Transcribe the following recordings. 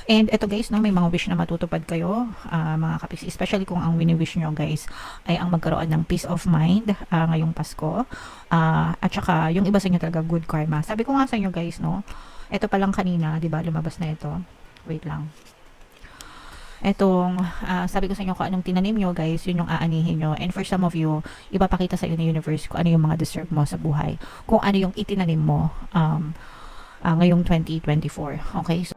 And eto guys, no, may mga wish na matutupad kayo, mga kapiksi, especially kung ang wini-wish nyo guys ay ang magkaroon ng peace of mind ngayong Pasko. At saka yung iba sa inyo talaga good karma. Sabi ko nga sa inyo guys, no, eto pa lang kanina, 'di ba, lumabas na ito. Wait lang. Etong sabi ko sa inyo kung anong tinanim nyo guys, yun yung aanihin nyo. And for some of you, ipapakita sa iyo ng universe kung ano yung mga deserve mo sa buhay, kung ano yung itinanim mo ngayong 2024. Okay, so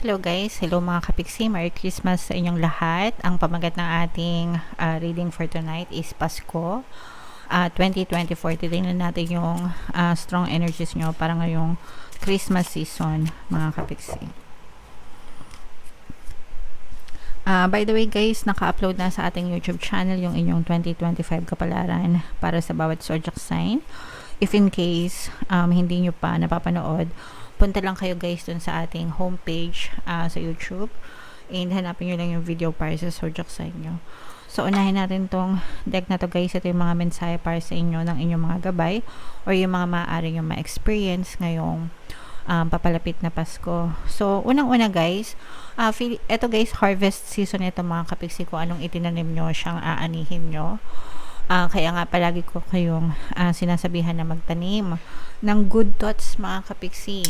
hello guys, hello mga kapiksi, Merry Christmas sa inyong lahat. Ang pamagat ng ating reading for tonight is Pasko 2024. Titingnan natin yung strong energies nyo para ngayong Christmas season mga kapiksi. By the way guys, naka-upload na sa ating YouTube channel yung inyong 2025 kapalaran para sa bawat zodiac sign. If in case hindi nyo pa napapanood, punta lang kayo guys dun sa ating homepage sa YouTube and hanapin nyo lang yung video para sa zodiac sign nyo. So unahin natin tong deck na to guys. Ito yung mga mensahe para sa inyo ng inyong mga gabay or yung mga maaaring yung ma-experience ngayong papalapit na Pasko. So unang-una guys, ito guys, harvest season ito mga kapiksi. Kung anong itinanim nyo, siyang aanihin nyo. Kaya nga palagi ko kayong sinasabihan na magtanim ng good thoughts mga kapiksi,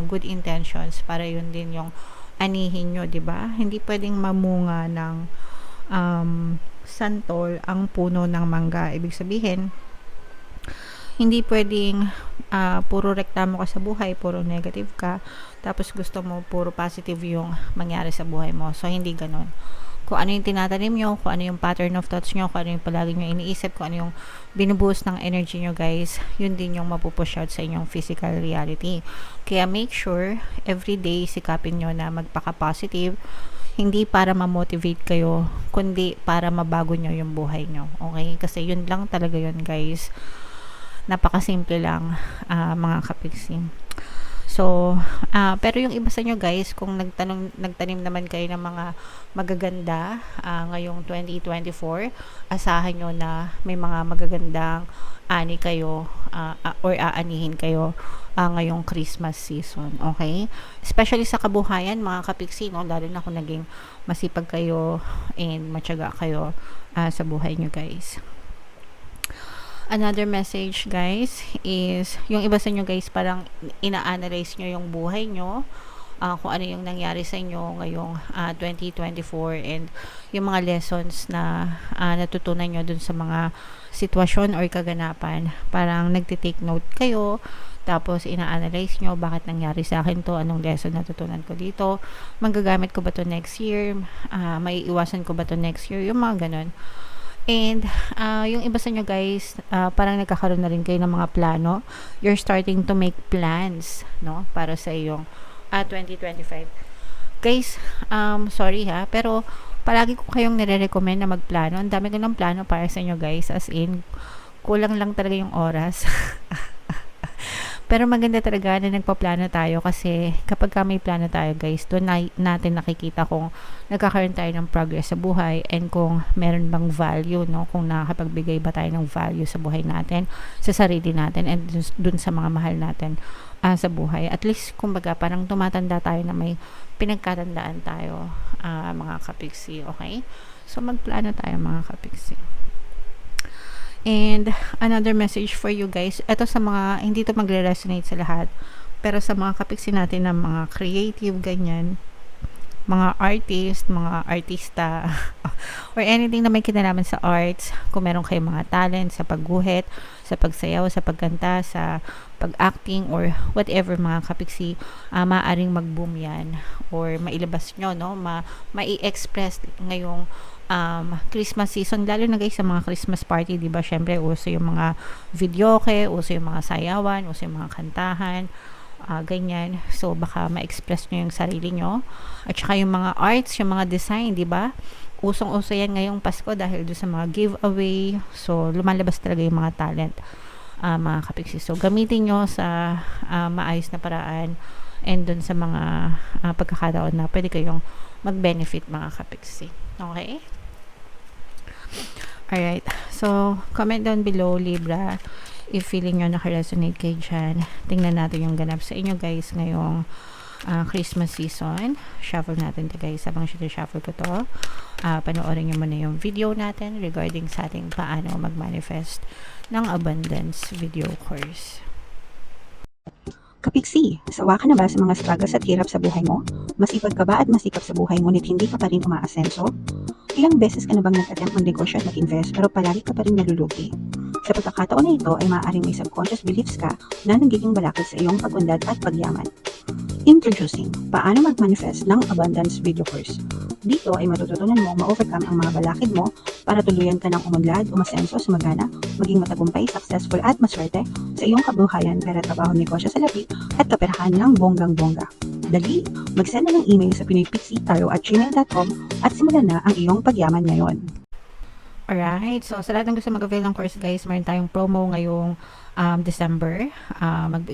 good intentions para yun din yung anihin nyo, 'di ba? Hindi pwedeng mamunga ng santol ang puno ng mangga. Ibig sabihin, hindi pwedeng puro reklamo ka sa buhay, puro negative ka, tapos gusto mo puro positive yung mangyari sa buhay mo. So hindi ganon. Kung ano yung tinatanim nyo, kung ano yung pattern of thoughts nyo, kung ano yung palagi nyo iniisip, kung ano yung binubuhos ng energy nyo guys, yun din yung mapupush out sa inyong physical reality. Kaya make sure every day sikapin nyo na magpaka-positive, hindi para ma-motivate kayo, kundi para mabago nyo yung buhay nyo. Okay? Kasi yun lang talaga yun guys. Napakasimple lang mga kapiksi. So, pero yung iba sa inyo guys, kung nagtanim naman kayo ng mga magaganda ngayong 2024, asahan nyo na may mga magagandang ani kayo or aanihin kayo ngayong Christmas season. Okay? Especially sa kabuhayan mga kapiksi, no? Lalo na kung naging masipag kayo and matyaga kayo sa buhay nyo guys. Another message guys is yung iba sa inyo guys parang ina-analyze nyo yung buhay nyo, kung ano yung nangyari sa inyo ngayong 2024 and yung mga lessons na natutunan nyo dun sa mga sitwasyon or kaganapan. Parang nagtitake note kayo, tapos ina-analyze nyo, bakit nangyari sa akin to, anong lesson natutunan ko dito, magagamit ko ba to next year, may iwasan ko ba to next year, yung mga ganon. And yung iba sa inyo guys, parang nagkakaroon na rin kayo ng mga plano. You're starting to make plans, no, para sa iyong 2025. Guys, sorry ha, pero palagi ko kayong nire-recommend na magplano. Ang dami ko ng plano para sa inyo guys, as in kulang lang talaga yung oras. Pero maganda talaga na nagpaplano tayo kasi kapag may plano tayo guys, doon natin nakikita kung nagkakaroon tayo ng progress sa buhay and kung meron bang value, no? Kung nakakapagbigay ba tayo ng value sa buhay natin, sa sarili natin, and doon sa mga mahal natin sa buhay. At least, kumbaga, parang tumatanda tayo na may pinagkatandaan tayo mga kapiksi, okay? So, magplano tayo mga kapiksi. And another message for you guys, ito sa mga, hindi to magre-resonate sa lahat, pero sa mga kapiksi natin na mga creative, ganyan, mga artist, mga artista, or anything na may kinalaman sa arts, kung meron kayong mga talent sa pagguhit, sa pagsayaw, sa pagkanta, sa pag-acting, or whatever mga kapiksi, maaaring mag-boom yan, or mailabas nyo, no? Ma-i-express ngayong Christmas season, lalo na guys sa mga Christmas party, di ba? Syempre, uso yung mga videoke, uso yung mga sayawan, uso yung mga kantahan, ganyan. So, baka ma-express nyo yung sarili nyo. At saka yung mga arts, yung mga design, di ba? Usong-uso yan ngayong Pasko dahil doon sa mga giveaway. So, lumalabas talaga yung mga talent, mga kapiksi. So, gamitin nyo sa maayos na paraan and doon sa mga pagkakataon na pwede kayong mag-benefit mga kapiksi. Okay? Alright. So, comment down below, Libra, if feeling nyo naka-resonate kayo dyan. Tingnan natin yung ganap sa inyo, guys, ngayong Christmas season. Shuffle natin to, guys. Habang shuffle ko to, panoorin nyo muna yung video natin regarding sa ating paano mag-manifest ng abundance video course. Kapiksi, sawa ka na ba sa mga struggles at hirap sa buhay mo? Masipag ka ba at masikap sa buhay ngunit hindi ka pa rin umaasenso? Ilang beses ka na bang nag-attempt mag-negosyo at mag-invest pero palagi ka pa rin nalulugi? Sa pagkakataon na ito ay maaaring may subconscious beliefs ka na nagiging balakid sa iyong pag-unlad at pagyaman. Introducing, paano mag-manifest ng abundance video course. Dito ay matututunan mo ma-overcome ang mga balakid mo para tuluyan ka ng umunlad, umasenso, sumagana, maging matagumpay, successful at maswerte sa iyong kabuhayan, pera, trabaho, negosyo sa lapi at kaperahan ng bonggang-bongga. Dali, mag-send na ng email sa pinoypixie@gmail.com at simulan na ang iyong pagyaman ngayon. Alright, so sa lahat ng gusto mag-avail ng course, guys, meron tayong promo ngayong December.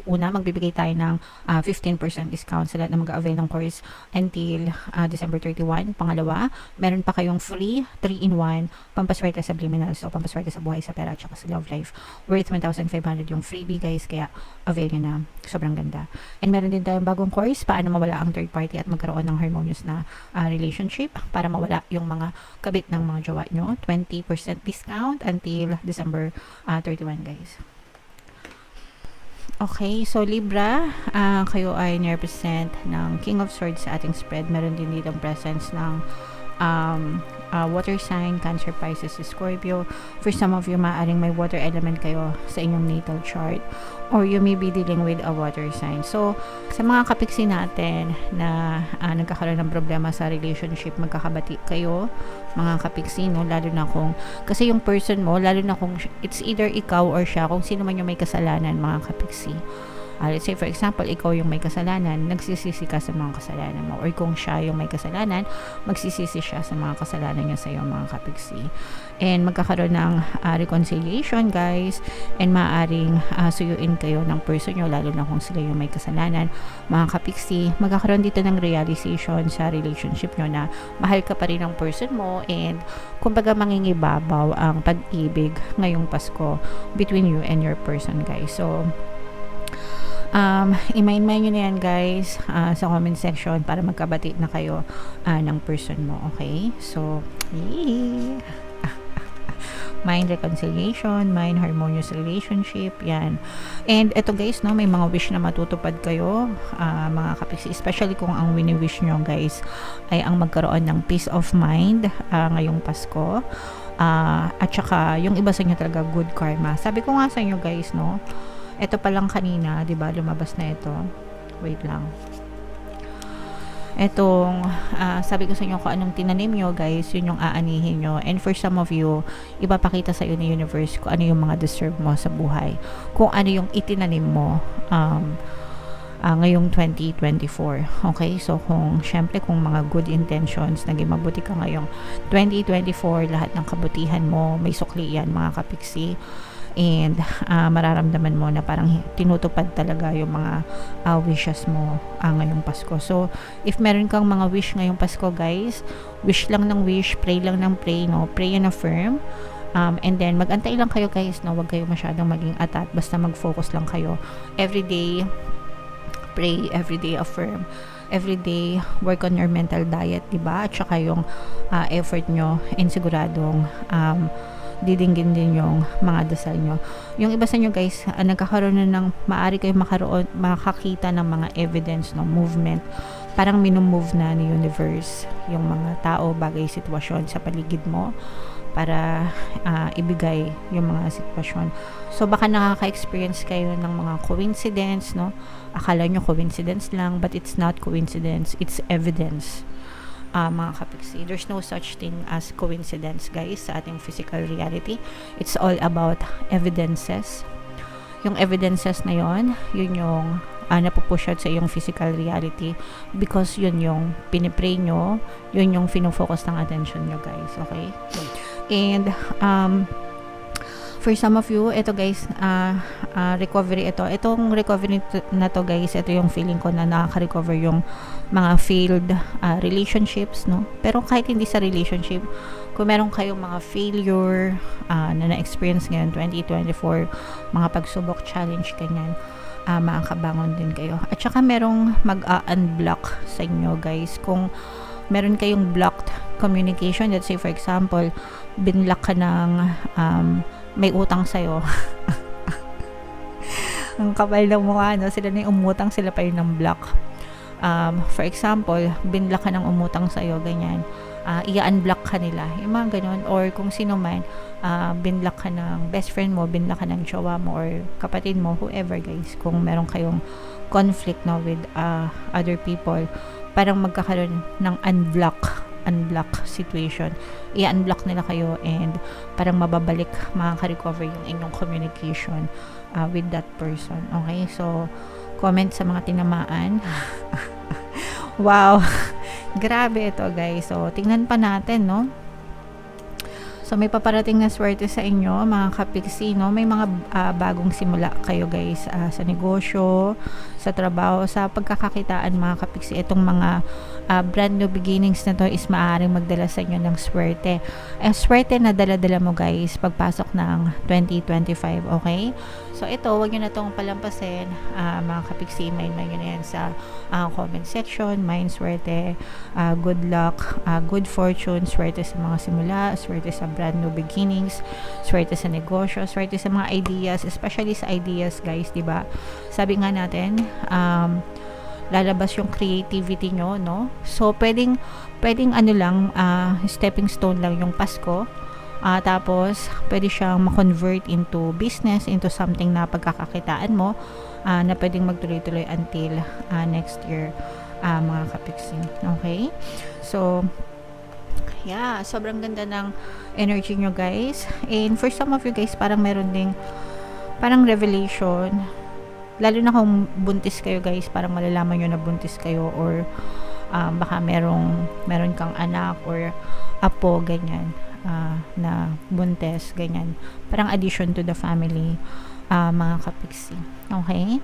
Magbibigay tayo ng 15% discount sa lahat ng mag-avail ng course until December 31. Pangalawa, meron pa kayong free 3-in-1 pampaswerte sa subliminal, so pampaswerte sa buhay, sa pera, at sa love life. Worth 1,500 yung freebie, guys, kaya avail nyo na. Sobrang ganda. And meron din tayong bagong course, paano mawala ang third party at magkaroon ng harmonious na relationship, para mawala yung mga kabit ng mga jowa nyo. 20% discount until December 31, guys. Okay, so Libra, kayo ay represent ng King of Swords sa ating spread. Meron din dito presence ng water sign, Cancer, Pisces, Scorpio. For some of you, maaaring may water element kayo sa inyong natal chart, or you may be dealing with a water sign. So, sa mga kapiksi natin na nagkakaroon ng problema sa relationship, magkakabati kayo, mga kapiksi, no? Lalo na kung, kasi yung person mo, lalo na kung it's either ikaw or siya, kung sino man yung may kasalanan, mga kapiksi. Let's say, for example, ikaw yung may kasalanan, nagsisisi ka sa mga kasalanan mo. Or kung siya yung may kasalanan, magsisisi siya sa mga kasalanan niya sa iyo, mga kapiksi. And magkakaroon ng reconciliation, guys. And maaaring suyuin kayo ng person nyo, lalo na kung sila yung may kasalanan, mga kapiksi. Magkakaroon dito ng realization sa relationship nyo na mahal ka pa rin ng person mo. And kumbaga mangingibabaw ang pag-ibig ngayong Pasko between you and your person, guys. So, i-mind nyo na yan, guys, sa comment section para magkabati na kayo ng person mo, okay? So, mind reconciliation, mind harmonious relationship, yan. And eto, guys, no, may mga wish na matutupad kayo, mga kapiksi, especially kung ang wini-wish nyo, guys, ay ang magkaroon ng peace of mind ngayong Pasko. At saka, yung iba sa inyo talaga, good karma. Sabi ko nga sa inyo, guys, no, ito pa lang kanina, 'di ba? Lumabas na ito. Wait lang. Etong sabi ko sa inyo kung anong tinanim nyo, guys, yun yung aanihin nyo. And for some of you, ipapakita sa iyo ng universe kung ano yung mga deserve mo sa buhay. Kung ano yung itinanim mo ngayong 2024. Okay? So, syempre, kung mga good intentions, naging mabuti ka ngayong 2024, lahat ng kabutihan mo, may sukli yan, mga kapiksi. And mararamdaman mo na parang tinutupad talaga yung mga wishes mo ngayong Pasko. So, if meron kang mga wish ngayong Pasko, guys, wish lang ng wish, pray lang ng pray, no? Pray and affirm. And then, mag-antay lang kayo, guys, no? Huwag kayo masyadong maging atat. Basta mag-focus lang kayo. Everyday, pray, everyday affirm. Everyday, work on your mental diet, diba? At saka yung effort nyo, and siguradong didinggin din yung mga dasal nyo. Yung iba sa inyo, guys, nagkakaroon na ng, maaari kayo makakita ng mga evidence, no, movement. Parang minumove na ni universe yung mga tao, bagay, sitwasyon sa paligid mo para ibigay yung mga sitwasyon. So, baka nakaka-experience kayo ng mga coincidence, no? Akala nyo coincidence lang, but it's not coincidence, it's evidence. Mga kapiksi, there's no such thing as coincidence, guys, sa ating physical reality. It's all about evidences. Yung evidences na yun yung napupush out sa iyong physical reality because yun yung pinipray nyo, yun yung finofocus ng attention nyo, guys, okay? And for some of you, ito, guys, recovery ito. Itong recovery na to, guys, ito yung feeling ko na nakaka-recover yung mga failed relationships, no? Pero kahit hindi sa relationship, kung meron kayong mga failure na na-experience ngayon 2024, mga pagsubok, challenge, ganyan, makakabangon din kayo. At saka merong mag-unblock sa inyo guys. Kung meron kayong blocked communication, let's say for example, binlock ka ng may utang sa'yo. Ang kapal ng mukha, no? Sila na yung umutang, sila pa yun ng block. For example, binlock ka ng umutang sa'yo, ganyan. I-unblock ka nila. Yung mga ganun. Or kung sino man, binlock ka ng best friend mo, binlock ka ng jowa mo, or kapatid mo, whoever guys. Kung meron kayong conflict no, with other people, parang magkakaroon ng unblock situation. I-unblock nila kayo and parang mababalik, makaka-recover yung inyong communication with that person. Okay? So, comment sa mga tinamaan. Wow! Grabe ito guys. So, tingnan pa natin, no? So, may paparating na swerte sa inyo, mga kapiksi, no? May mga bagong simula kayo guys sa negosyo, sa trabaho, sa pagkakakitaan, mga kapiksi. Itong mga brand new beginnings na to is maaaring magdala sa inyo ng swerte. Ang swerte na dala-dala mo guys pagpasok ng 2025, okay? So, ito, huwag nyo na itong palampasin, mga kapiksi. Email nyo na yan sa comment section. Mind swerte, good luck, good fortune, swerte sa mga simula, swerte sa brand new beginnings, swerte sa negosyo, swerte sa mga ideas, especially sa ideas guys, diba? Sabi nga natin, lalabas yung creativity nyo, no? So, pwedeng ano lang, stepping stone lang yung Pasko. Tapos, pwede siyang ma-convert into business, into something na pagkakakitaan mo, na pwedeng magtuloy-tuloy until next year, mga kapiksi. Okay? So, yeah, sobrang ganda ng energy nyo guys. And for some of you guys, parang meron ding parang revelation. Lalo na kung buntis kayo guys, parang malalaman nyo na buntis kayo, or baka meron kang anak or apo, ganyan, na buntis, ganyan. Parang addition to the family, mga kapiksi. Okay?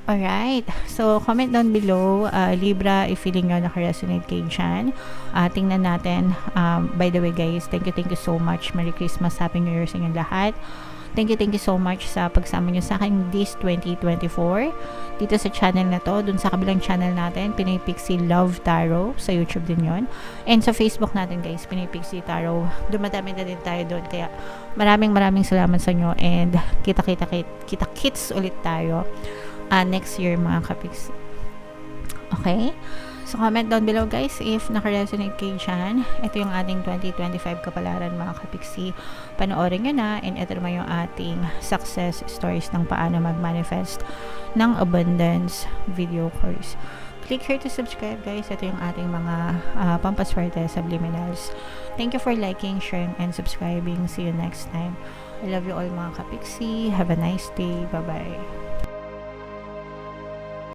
Alright. So, comment down below, Libra, if feeling nyo naka-resonate kayo dyan. Tingnan natin. By the way guys, thank you so much. Merry Christmas, Happy New Year sa inyong lahat. Thank you so much sa pagsama nyo sa akin this 2024 dito sa channel na to. Dun sa kabilang channel natin, Pinoy Pixie Love Tarot, sa YouTube din yon. And sa Facebook natin guys, Pinoy Pixie Tarot. Dumadami na din tayo doon. Kaya maraming salamat sa inyo, and kita-kits ulit tayo next year, mga kapiksi. Okay? So, comment down below guys if naka-resonate kayo dyan. Ito yung ating 2025 kapalaran, mga kapiksi. Panoorin nyo na, and ito naman yung ating success stories ng paano mag-manifest ng abundance video course. Click here to subscribe guys. Ito yung ating mga pampaswerte subliminals. Thank you for liking, sharing, and subscribing. See you next time. I love you all, mga kapiksi. Have a nice day. Bye-bye.